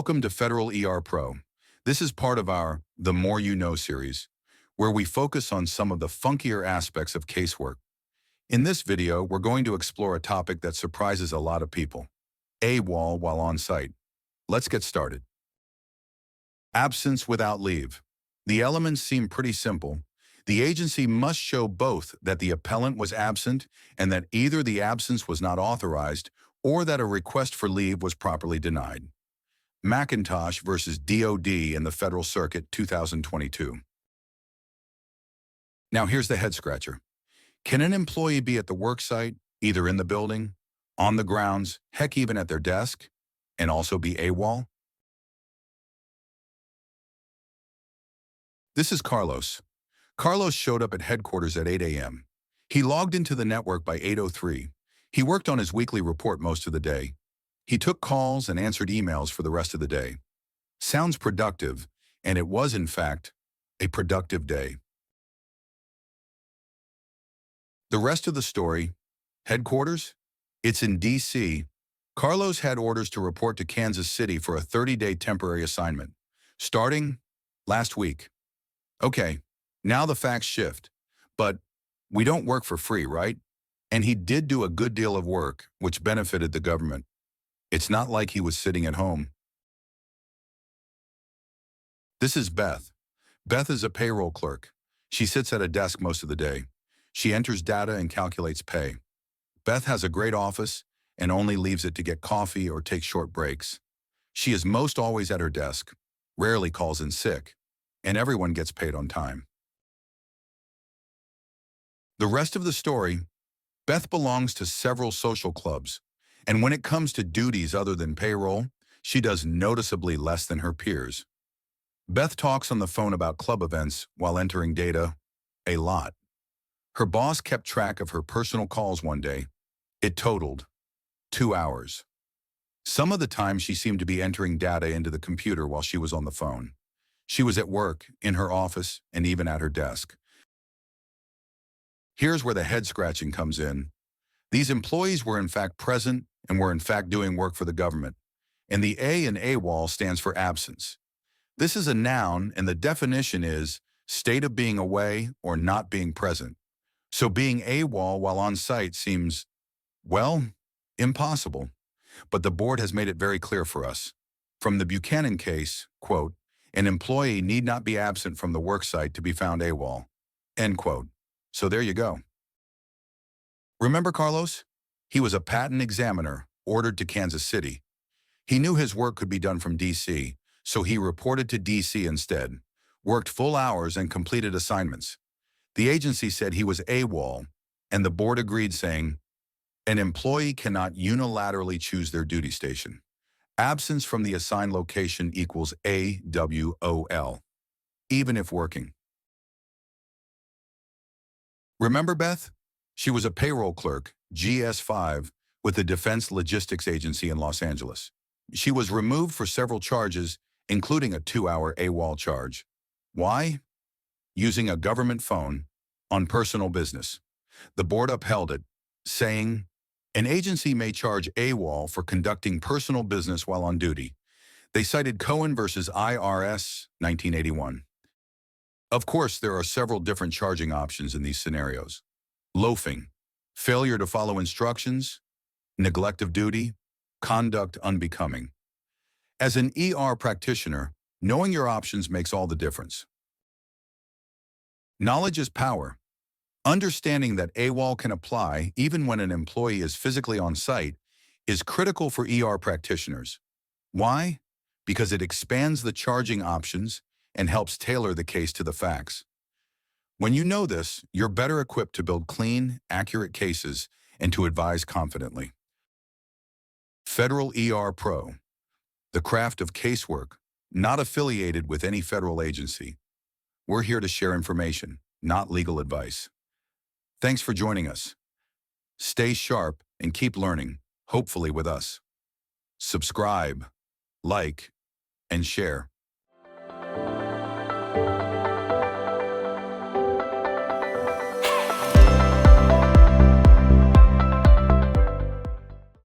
Welcome to FederalERPro. This is part of our The More You Know series, where we focus on some of the funkier aspects of casework. In this video, we're going to explore a topic that surprises a lot of people: AWOL while on site. Let's get started. Absence without leave. The elements seem pretty simple. The agency must show both that the appellant was absent and that either the absence was not authorized or that a request for leave was properly denied. McIntosh versus DOD in the Federal Circuit, 2022. Now here's the head scratcher. Can an employee be at the work site, either in the building, on the grounds, heck even at their desk, and also be AWOL? This is Carlos. Carlos showed up at headquarters at 8 a.m. He logged into the network by 8:03. He worked on his weekly report most of the day. He took calls and answered emails for the rest of the day. Sounds productive, and it was, in fact, a productive day. The rest of the story: headquarters? It's in D.C. Carlos had orders to report to Kansas City for a 30-day temporary assignment, starting last week. Okay, now the facts shift. But we don't work for free, right? And he did do a good deal of work, which benefited the government. It's not like he was sitting at home. This is Beth. Beth is a payroll clerk. She sits at a desk most of the day. She enters data and calculates pay. Beth has a great office and only leaves it to get coffee or take short breaks. She is most always at her desk, rarely calls in sick, and everyone gets paid on time. The rest of the story: Beth belongs to several social clubs, and when it comes to duties other than payroll, she does noticeably less than her peers. Beth talks on the phone about club events while entering data a lot. Her boss kept track of her personal calls one day. It totaled 2 hours. Some of the time she seemed to be entering data into the computer while she was on the phone. She was at work, in her office, and even at her desk. Here's where the head-scratching comes in. These employees were in fact present and were in fact doing work for the government. And the A in AWOL stands for absence. This is a noun, and the definition is state of being away or not being present. So being AWOL while on site seems, well, impossible. But the board has made it very clear for us. From the Buchanan case, quote, an employee need not be absent from the work site to be found AWOL, end quote. So there you go. Remember Carlos? He was a patent examiner ordered to Kansas City. He knew his work could be done from D.C., so he reported to D.C. instead, worked full hours and completed assignments. The agency said he was AWOL, and the board agreed, saying, an employee cannot unilaterally choose their duty station. Absence from the assigned location equals AWOL, even if working. Remember Beth? She was a payroll clerk, GS5, with the Defense Logistics Agency in Los Angeles. She was removed for several charges, including a 2-hour AWOL charge. Why? Using a government phone on personal business. The board upheld it, saying, an agency may charge AWOL for conducting personal business while on duty. They cited Cohen versus IRS, 1981. Of course, there are several different charging options in these scenarios. Loafing, failure to follow instructions, neglect of duty, conduct unbecoming. As an ER practitioner, knowing your options makes all the difference. Knowledge is power. Understanding that AWOL can apply even when an employee is physically on site is critical for ER practitioners. Why? Because it expands the charging options and helps tailor the case to the facts. When you know this, you're better equipped to build clean, accurate cases and to advise confidently. FederalERPro, the craft of casework, not affiliated with any federal agency. We're here to share information, not legal advice. Thanks for joining us. Stay sharp and keep learning, hopefully with us. Subscribe, like, and share.